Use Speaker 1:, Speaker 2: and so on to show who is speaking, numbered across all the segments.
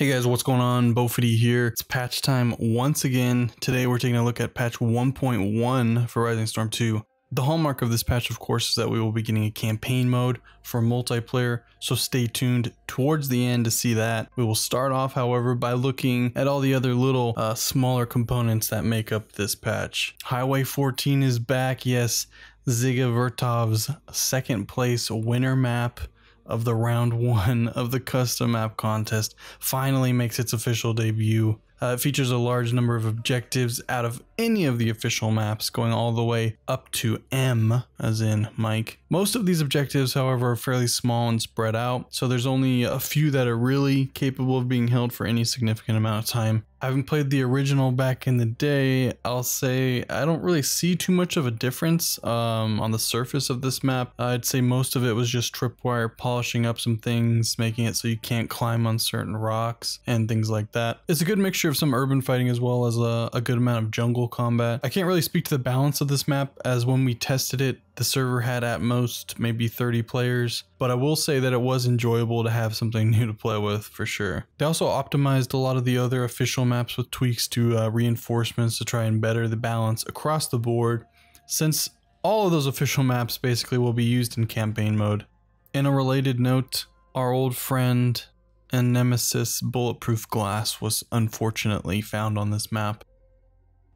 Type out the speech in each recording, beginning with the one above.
Speaker 1: Hey guys, what's going on? Bofeity here. It's patch time once again. Today we're taking a look at patch 1.1 for Rising Storm 2. The hallmark of this patch, of course, is that we will be getting a campaign mode for multiplayer, so stay tuned towards the end to see that. We will start off, however, by looking at all the other little smaller components that make up this patch. Highway 14 is back, yes. Ziga Vertov's second place winner map of the round 1 of the custom map contest finally makes its official debut. It features a large number of objectives out of any of the official maps, going all the way up to M, as in Mike. Most of these objectives, however, are fairly small and spread out, so there's only a few that are really capable of being held for any significant amount of time. I haven't played the original back in the day. I'll say I don't really see too much of a difference on the surface of this map. I'd say most of it was just tripwire polishing up some things, making it so you can't climb on certain rocks and things like that. It's a good mixture of some urban fighting as well as a good amount of jungle combat. I can't really speak to the balance of this map, as when we tested it, the server had at most maybe 30 players, but I will say that it was enjoyable to have something new to play with for sure. They also optimized a lot of the other official maps with tweaks to reinforcements to try and better the balance across the board, since all of those official maps basically will be used in campaign mode. In a related note, our old friend and nemesis bulletproof glass was unfortunately found on this map.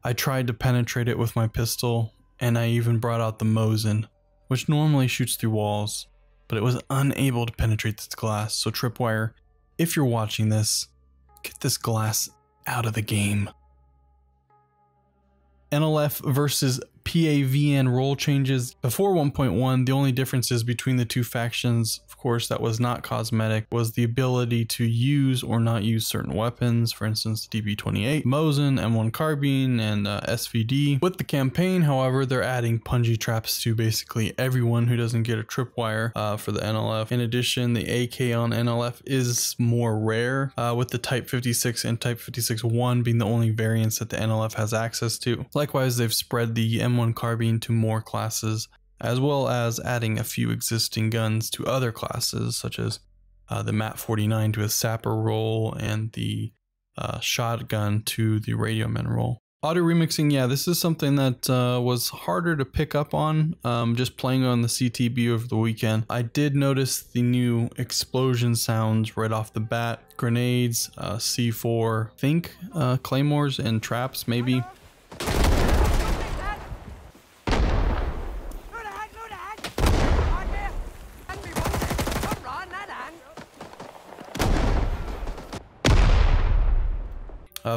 Speaker 1: I tried to penetrate it with my pistol, and I even brought out the Mosin, which normally shoots through walls, but it was unable to penetrate this glass. So Tripwire, if you're watching this, get this glass out of the game. NLF versus PAVN role changes. Before 1.1, the only differences between the two factions, of course, that was not cosmetic, was the ability to use or not use certain weapons, for instance, the DB28, Mosin, M1 Carbine, and SVD. With the campaign, however, they're adding punji traps to basically everyone who doesn't get a tripwire for the NLF. In addition, the AK on NLF is more rare, with the Type 56 and Type 56-1 being the only variants that the NLF has access to. Likewise, they've spread the M1 Carbine to more classes, as well as adding a few existing guns to other classes, such as the MAT 49 to a sapper role and the shotgun to the radioman role. Audio remixing, yeah, this is something that was harder to pick up on just playing on the CTB over the weekend. I did notice the new explosion sounds right off the bat. Grenades, C4, I think claymores and traps maybe.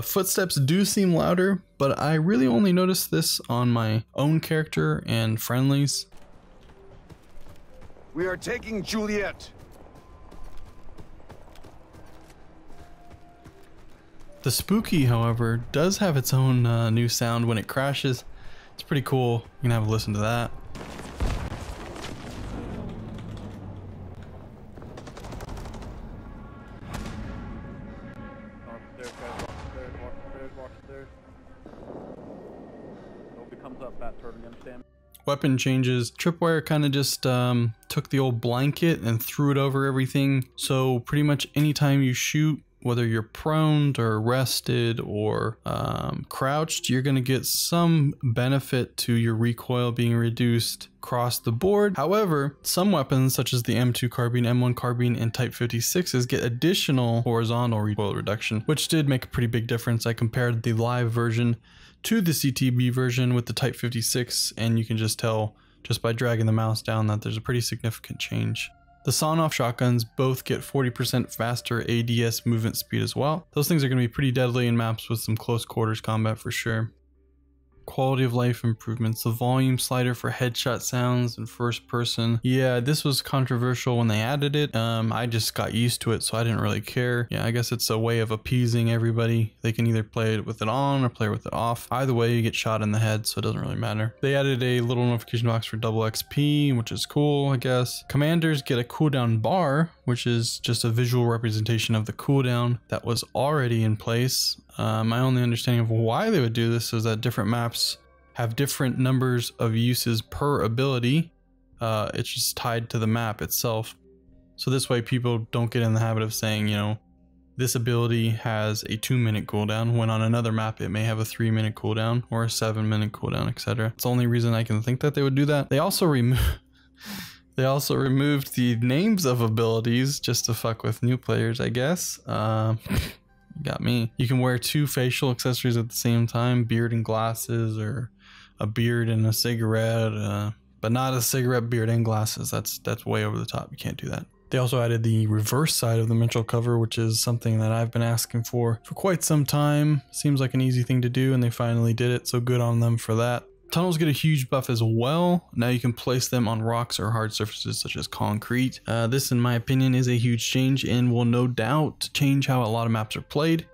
Speaker 1: Footsteps do seem louder, but I really only noticed this on my own character and friendlies.
Speaker 2: We are taking Juliet.
Speaker 1: The Spooky, however, does have its own new sound when it crashes. It's pretty cool. You can have a listen to that. Weapon changes. Tripwire kind of just took the old blanket and threw it over everything. So pretty much anytime you shoot, whether you're prone or rested or crouched, you're going to get some benefit to your recoil being reduced across the board. However, some weapons such as the M2 Carbine, M1 Carbine, and Type 56s get additional horizontal recoil reduction, which did make a pretty big difference. I compared the live version to the CTB version with the Type 56, and you can just tell just by dragging the mouse down that there's a pretty significant change. The sawn-off shotguns both get 40% faster ADS movement speed as well. Those things are going to be pretty deadly in maps with some close quarters combat for sure. Quality of life improvements. The volume slider for headshot sounds in first person. Yeah, this was controversial when they added it. I just got used to it, so I didn't really care. Yeah, I guess it's a way of appeasing everybody. They can either play it with it on or play with it off. Either way, you get shot in the head, so it doesn't really matter. They added a little notification box for double XP, which is cool, I guess. Commanders get a cooldown bar, which is just a visual representation of the cooldown that was already in place. My only understanding of why they would do this is that different maps have different numbers of uses per ability. It's just tied to the map itself. So this way people don't get in the habit of saying, you know, This ability has a 2-minute cooldown, when on another map it may have a 3-minute cooldown or a 7-minute cooldown, etc. It's the only reason I can think that they would do that. They also removed the names of abilities just to fuck with new players, I guess. Got me. You can wear 2 facial accessories at the same time, beard and glasses, or a beard and a cigarette, but not a cigarette, beard, and glasses. That's way over the top. You can't do that. They also added the reverse side of the Mitchell cover, which is something that I've been asking for quite some time. Seems like an easy thing to do, and they finally did it, so good on them for that. Tunnels get a huge buff as well. Now you can place them on rocks or hard surfaces such as concrete. This, in my opinion, is a huge change and will no doubt change how a lot of maps are played.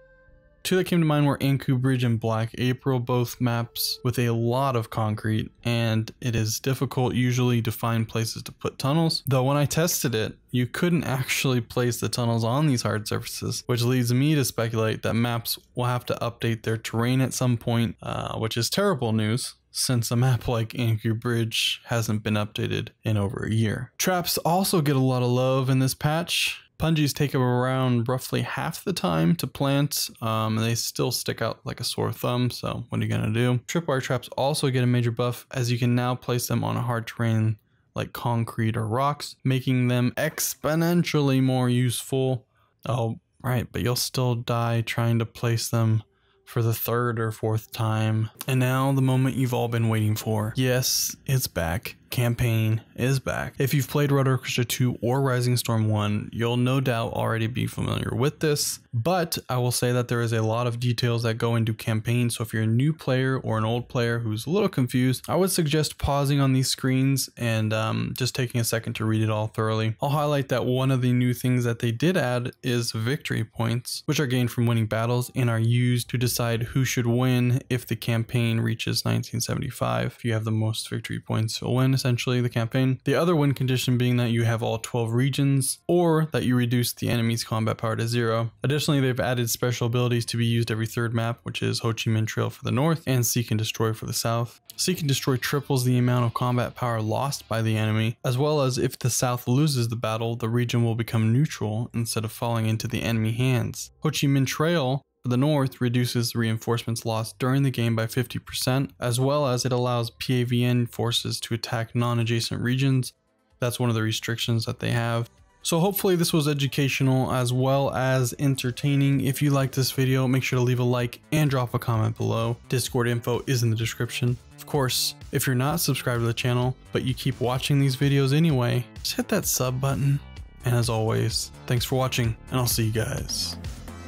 Speaker 1: 2 that came to mind were Anku Bridge and Black April, both maps with a lot of concrete, and it is difficult usually to find places to put tunnels. Though when I tested it, you couldn't actually place the tunnels on these hard surfaces, which leads me to speculate that maps will have to update their terrain at some point, which is terrible news, since a map like Anku Bridge hasn't been updated in over a year. Traps also get a lot of love in this patch. Punjies take them around roughly half the time to plant, and they still stick out like a sore thumb, so what are you gonna do? Tripwire traps also get a major buff, as you can now place them on a hard terrain like concrete or rocks, making them exponentially more useful. Oh, right, but you'll still die trying to place them for the 3rd or 4th time. And now the moment you've all been waiting for. Yes, it's back. Campaign is back. If you've played Road Orchestra 2 or Rising Storm 1, you'll no doubt already be familiar with this, but I will say that there is a lot of details that go into campaign, so if you're a new player or an old player who's a little confused, I would suggest pausing on these screens and just taking a second to read it all thoroughly. I'll highlight that one of the new things that they did add is victory points, which are gained from winning battles and are used to decide who should win if the campaign reaches 1975. If you have the most victory points, you'll win essentially the campaign. The other win condition being that you have all 12 regions, or that you reduce the enemy's combat power to 0. Additionally, they've added special abilities to be used every 3rd map, which is Ho Chi Minh Trail for the north and Seek and Destroy for the south. Seek and Destroy triples the amount of combat power lost by the enemy, as well as if the south loses the battle, the region will become neutral instead of falling into the enemy hands. Ho Chi Minh Trail for the north reduces reinforcements lost during the game by 50%, as well as it allows PAVN forces to attack non-adjacent regions. That's one of the restrictions that they have. So hopefully this was educational as well as entertaining. If you liked this video, make sure to leave a like and drop a comment below. Discord info is in the description. Of course, if you're not subscribed to the channel, but you keep watching these videos anyway, just hit that sub button. And as always, thanks for watching, and I'll see you guys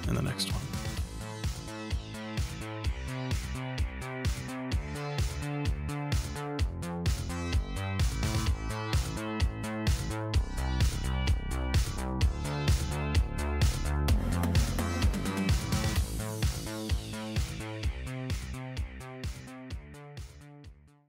Speaker 1: in the next one.